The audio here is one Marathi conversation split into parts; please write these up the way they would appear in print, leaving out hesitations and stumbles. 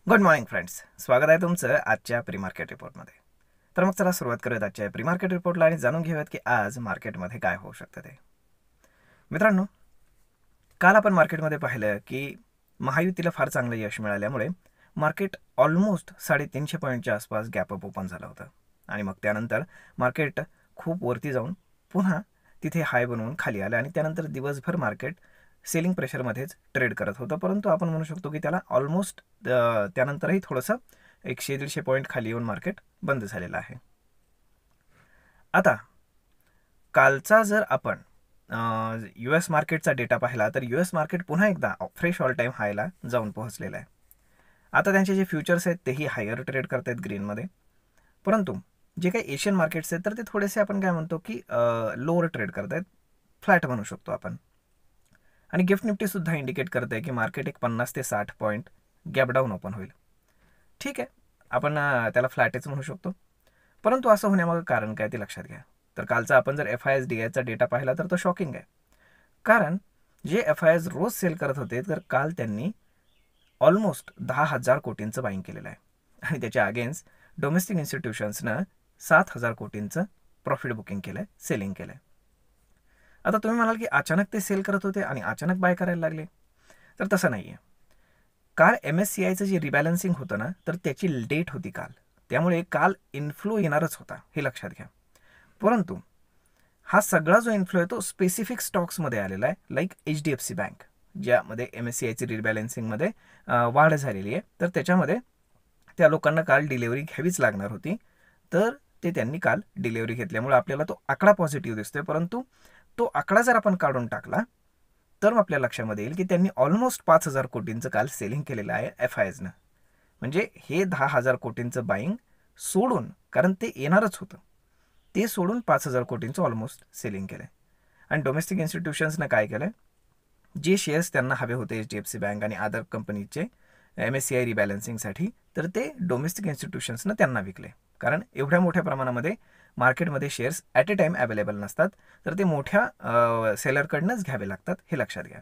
गुड मॉर्निंग फ्रेंड्स, स्वागत आहे तुमचं आजच्या प्री मार्केट रिपोर्टमध्ये. तर मग चला सुरुवात करूयात आजच्या प्री मार्केट रिपोर्टला आणि जाणून घेऊयात की आज मार्केटमध्ये काय होऊ शकतं ते. मित्रांनो, काल आपण मार्केटमध्ये पाहिलं की महायुतीला फार चांगलं यश मिळाल्यामुळे मार्केट ऑलमोस्ट 350 पॉईंटच्या आसपास गॅप अप ओपन झालं होतं आणि मग त्यानंतर मार्केट खूप वरती जाऊन पुन्हा तिथे हाय बनवून खाली आलं आणि त्यानंतर दिवसभर मार्केट सेलिंग प्रेशरमध्येच ट्रेड करत होतं. परंतु आपण म्हणू शकतो की त्याला ऑलमोस्ट त्यानंतरही थोडंसं 100-150 पॉईंट खाली येऊन मार्केट बंद झालेलं आहे. आता कालचा जर आपण US मार्केटचा डेटा पाहिला तर US मार्केट पुन्हा एकदा फ्रेश ऑल टाईम हायला जाऊन पोहोचलेला आहे. आता त्यांचे जे फ्युचर्स आहेत तेही हायर ट्रेड करत आहेत ग्रीनमध्ये, परंतु जे काही एशियन मार्केट्स आहेत तर ते थोडेसे आपण काय म्हणतो की लोअर ट्रेड करत आहेत, फ्लॅट म्हणू शकतो आपण. आणि गिफ्ट निफ्टीसुद्धा इंडिकेट करत आहे की मार्केट एक 50 ते 60 पॉईंट गॅप डाऊन ओपन होईल. ठीक आहे, आपण त्याला फ्लॅटच म्हणू शकतो. परंतु असं होण्यामागं कारण काय ते लक्षात घ्या. तर कालचा आपण जर FIS-DIचा डेटा पाहिला तर तो शॉकिंग आहे. कारण जे FIS रोज सेल करत होते तर काल त्यांनी ऑलमोस्ट 10,000 कोटींचं बाईंग केलेलं आहे आणि त्याच्या अगेन्स्ट डोमेस्टिक इन्स्टिट्यूशन्सनं 7,000 कोटींचं प्रॉफिट बुकिंग केलं आहे, सेलिंग केलं आहे. आता तुम्ही म्हणाल की अचानक ते सेल करत होते आणि अचानक बाय करायला लागले, तर तसं नाही आहे. काल MSCIचं जे रिबॅलन्सिंग होतं ना तर त्याची डेट होती काल, त्यामुळे काल इन्फ्लो येणारच होता हे लक्षात घ्या. परंतु हा सगळा जो इन्फ्लो आहे तो स्पेसिफिक स्टॉक्समध्ये आलेला आहे, लाईक HDFC बँक ज्यामध्ये MSCIची रिबॅलन्सिंगमध्ये वाढ झालेली आहे. तर त्याच्यामध्ये त्या लोकांना काल डिलेवरी घ्यावीच लागणार होती, तर ते त्यांनी काल डिलेवरी घेतल्यामुळे आपल्याला तो आकडा पॉझिटिव्ह दिसतोय. परंतु तो आकडा जर आपण काढून टाकला तर मग आपल्या लक्षामध्ये येईल की त्यांनी ऑलमोस्ट 5,000 कोटींचं काल सेलिंग केलेलं आहे FISनं. म्हणजे हे 10,000 कोटींचं बाईंग सोडून, कारण ते येणारच होतं, ते सोडून 5,000 कोटींचं ऑलमोस्ट सेलिंग केलं आहे. आणि डोमेस्टिक इन्स्टिट्यूशन्सनं काय केलं आहे, जे शेअर्स त्यांना हवे होते HDFC बँक आणि अदर कंपनीचे MSCI रिबॅलन्सिंगसाठी, तर ते डोमेस्टिक इन्स्टिट्यूशन्सनं त्यांना विकले. कारण एवढ्या मोठ्या प्रमाणामध्ये मार्केटमध्ये shares at a time available नसतात, तर ते मोठ्या सेलरकडनंच घ्यावे लागतात हे लक्षात घ्या.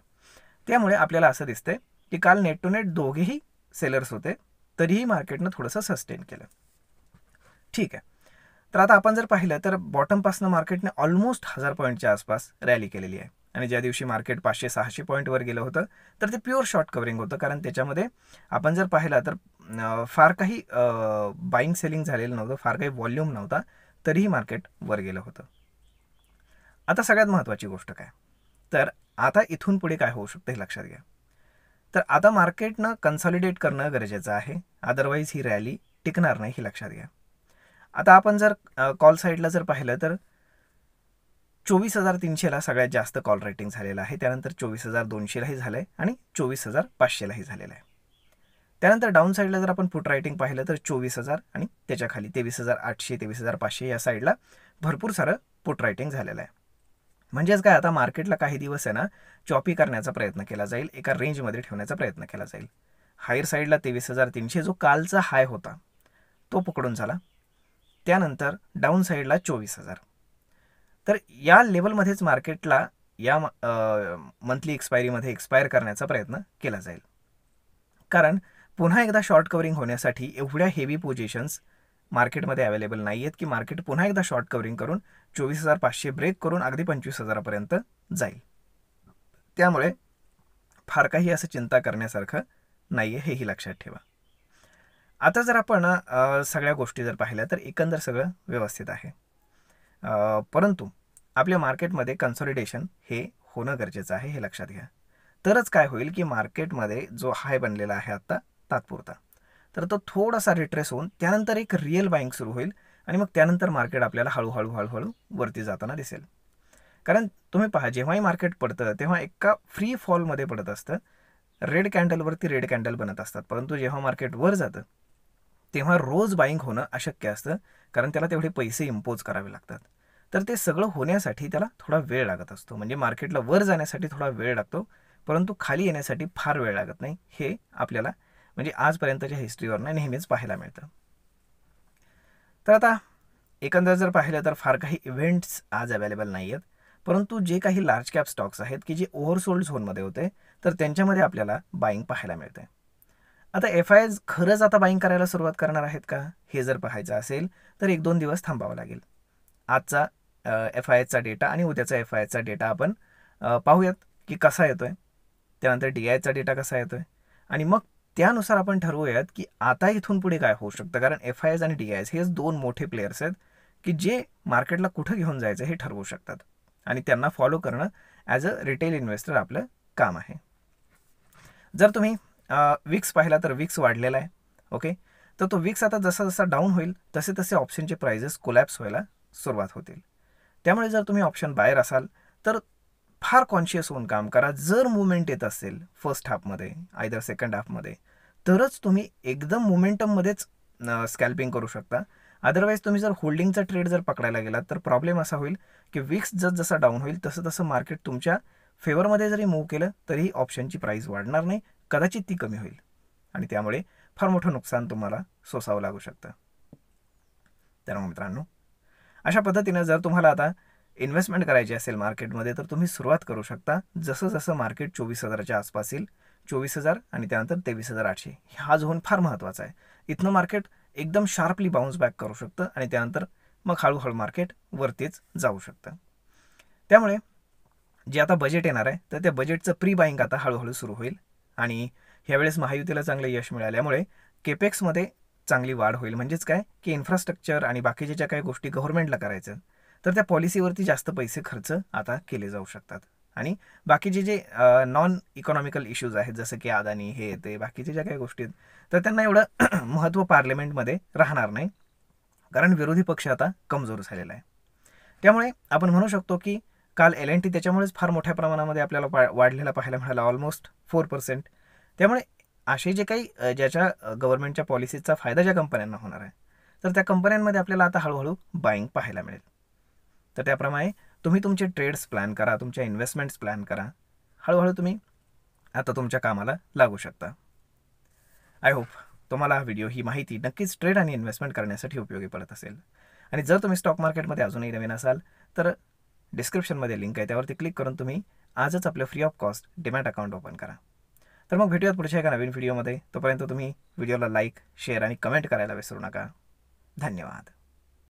त्यामुळे आपल्याला असं दिसतंय की काल नेट टू नेट दोघेही सेलर्स होते, तरीही मार्केटनं थोडंसं सस्टेन केलं. ठीक आहे, तर आता आपण जर पाहिलं तर बॉटमपासनं मार्केटने ऑलमोस्ट 1,000 पॉईंटच्या आसपास रॅली केलेली आहे. आणि ज्या दिवशी मार्केट 500-600 पॉईंटवर गेलं होतं तर ते प्युअर शॉर्ट कव्हरिंग होतं, कारण त्याच्यामध्ये आपण जर पाहिलं तर फार काही बाईंग सेलिंग झालेलं नव्हतं, फार काही व्हॉल्यूम नव्हता, तरीही मार्केट वर गेलं होतं. आता सगळ्यात महत्त्वाची गोष्ट काय, तर आता इथून पुढे काय होऊ शकतं हे लक्षात घ्या. तर आता मार्केटनं कन्सॉलिडेट करणं गरजेचं आहे, अदरवाईज ही रॅली टिकणार नाही हे लक्षात घ्या. आता आपण जर कॉल साईडला जर पाहिलं तर 24,300ला सगळ्यात जास्त कॉल रेटिंग झालेलं आहे, त्यानंतर 24,200लाही झालं आहे आणि 24,500लाही झालेलं आहे. त्यानंतर डाऊन साईडला जर आपण पुट रायटिंग पाहिलं तर 24,000 आणि त्याच्या खाली 23,800 23,500 या साईडला भरपूर सारं पुट रायटिंग झालेलं आहे. म्हणजेच काय, आता मार्केटला काही दिवस आहे ना चॉपी करण्याचा प्रयत्न केला जाईल, एका रेंजमध्ये ठेवण्याचा प्रयत्न केला जाईल. हायर साईडला 23,300 जो कालचा हाय होता तो पकडून झाला, त्यानंतर डाऊन साईडला 24,000. तर या लेवलमध्येच मार्केटला या मंथली एक्सपायरीमध्ये एक्सपायर करण्याचा प्रयत्न केला जाईल. कारण पुन्हा एकदा शॉर्ट कव्हरिंग होण्यासाठी एवढ्या हेवी पोझिशन्स मार्केटमध्ये अवेलेबल नाही आहेत की मार्केट पुन्हा एकदा शॉर्ट कव्हरिंग करून 24,500 ब्रेक करून अगदी 25,000पर्यंत जाईल. त्यामुळे फार काही असं चिंता करण्यासारखं नाही आहे, हेही लक्षात ठेवा. आता जर आपण सगळ्या गोष्टी जर पाहिल्या तर एकंदर सगळं व्यवस्थित आहे, परंतु आपल्या मार्केटमध्ये कन्सॉलिडेशन हे होणं गरजेचं आहे हे लक्षात घ्या. तरच काय होईल की मार्केटमध्ये जो हाय बनलेला आहे आत्ता तात्पुरता, तर तो थोडासा रिट्रेस होऊन त्यानंतर एक रिअल बाईंग सुरू होईल आणि मग त्यानंतर मार्केट आपल्याला हळूहळू वरती जाताना दिसेल. कारण तुम्ही पहा, जेव्हाही मार्केट पडतं तेव्हा एका फ्री फॉलमध्ये पडत असतं, रेड कॅन्डलवरती रेड कॅन्डल बनत असतात, परंतु जेव्हा मार्केट वर जातं तेव्हा रोज बाईंग होणं अशक्य असतं, कारण त्याला तेवढे पैसे इम्पोज करावे लागतात. तर ते सगळं होण्यासाठी त्याला थोडा वेळ लागत असतो, म्हणजे मार्केटला वर जाण्यासाठी थोडा वेळ लागतो, परंतु खाली येण्यासाठी फार वेळ लागत नाही, हे आपल्याला म्हणजे आजपर्यंतच्या हिस्ट्रीवरनं नेहमीच पाहायला मिळतं. तर आता एकंदर जर पाहिलं तर फार काही इव्हेंट्स आज अवेलेबल नाही आहेत, परंतु जे काही लार्ज कॅप स्टॉक्स आहेत की जे ओव्हरसोल्ड झोनमध्ये होते तर त्यांच्यामध्ये आपल्याला बाईंग पाहायला मिळते. आता FIs खरंच आता बाईंग करायला सुरुवात करणार आहेत का, हे जर पाहायचं असेल तर 1-2 दिवस थांबावं लागेल. आजचा FIsचा डेटा आणि उद्याचा FIsचा डेटा आपण पाहूयात की कसा येतोय, त्यानंतर DIचा डेटा कसा येतोय आणि मग त्यानुसार आपण ठरवूयात की आता इथून पुढे काय होऊ शकतं. कारण FIs आणि DIs हेच 2 मोठे प्लेयर्स आहेत की जे मार्केटला कुठं घेऊन जायचं हे ठरवू शकतात आणि त्यांना फॉलो करणं ॲज अ रिटेल इन्व्हेस्टर आपलं काम आहे. जर तुम्ही विक्स पाहिला तर विक्स वाढलेला आहे. ओके, तर तो विक्स आता जसा जसा डाऊन होईल तसे तसे ऑप्शनचे प्राइजेस कोलॅप्स व्हायला सुरुवात होतील. त्यामुळे जर तुम्ही ऑप्शन बायर असाल तर फार कॉन्शियस होऊन काम करा. जर मुवमेंट येत असेल फर्स्ट हाफमध्ये आयदर सेकंड हाफमध्ये तरच तुम्ही एकदम मोमेंटममध्येच स्कॅल्पिंग करू शकता. अदरवाईज तुम्ही जर होल्डिंगचा ट्रेड जर पकडायला गेलात तर प्रॉब्लेम असा होईल की विक्स जसं डाऊन होईल तसं तसं मार्केट तुमच्या फेवरमध्ये जरी मूव्ह केलं तरी ऑप्शनची प्राईस वाढणार नाही, कदाचित ती कमी होईल आणि त्यामुळे फार मोठं नुकसान तुम्हाला सोसावं लागू शकतं. तर मग मित्रांनो, अशा पद्धतीनं जर तुम्हाला आता इन्व्हेस्टमेंट करायची असेल मार्केटमध्ये तर तुम्ही सुरुवात करू शकता. जसं जसं मार्केट 24,000च्या आसपास येईल, 24,000 आणि त्यानंतर 23,800 हा झोन फार महत्त्वाचा आहे. इथनं मार्केट एकदम शार्पली बाउन्स बॅक करू शकतं आणि त्यानंतर मग हळूहळू मार्केट वरतीच जाऊ शकतं. त्यामुळे जे आता बजेट येणार आहे तर त्या बजेटचं प्री बाईंग आता हळूहळू सुरू होईल आणि ह्यावेळेस महायुतीला चांगलं यश मिळाल्यामुळे केपेक्समध्ये चांगली वाढ होईल. म्हणजेच काय की इन्फ्रास्ट्रक्चर आणि बाकीच्या ज्या काही गोष्टी गव्हर्नमेंटला करायचं तर त्या पॉलिसीवरती जास्त पैसे खर्च आता केले जाऊ शकतात आणि बाकीचे जे नॉन इकॉनॉमिकल इश्यूज आहेत जसं की अदानी हे ते बाकीच्या ज्या काही गोष्टी आहेत तर त्यांना एवढं महत्त्व पार्लमेंटमध्ये राहणार नाही कारण विरोधी पक्ष आता कमजोर झालेला आहे. त्यामुळे आपण म्हणू शकतो की काल L&T त्याच्यामुळेच फार मोठ्या प्रमाणामध्ये आपल्याला वाढलेला पाहायला मिळाला, ऑलमोस्ट 4%. त्यामुळे असे जे काही ज्याच्या गव्हर्नमेंटच्या पॉलिसीचा फायदा ज्या कंपन्यांना होणार आहे तर त्या कंपन्यांमध्ये आपल्याला आता हळूहळू बाईंग पाहायला मिळेल. तर त्याप्रमाणे तुम्ही तुमचे ट्रेड्स प्लॅन करा, तुमच्या इन्व्हेस्टमेंट्स प्लॅन करा. हळूहळू तुम्ही आता तुमच्या कामाला लागू शकता. आय होप तुम्हाला हा व्हिडिओ, ही माहिती नक्कीच ट्रेड आणि इन्व्हेस्टमेंट करण्यासाठी उपयोगी पडत असेल. आणि जर तुम्ही स्टॉक मार्केटमध्ये अजूनही नवीन असाल तर डिस्क्रिप्शनमध्ये लिंक आहे, त्यावरती क्लिक करून तुम्ही आजच आपलं free of cost demat account open करा. तर मग भेटूयात पुढच्या एका नवीन व्हिडिओमध्ये. तोपर्यंत तुम्ही व्हिडिओला लाईक, शेअर आणि कमेंट करायला विसरू नका. धन्यवाद.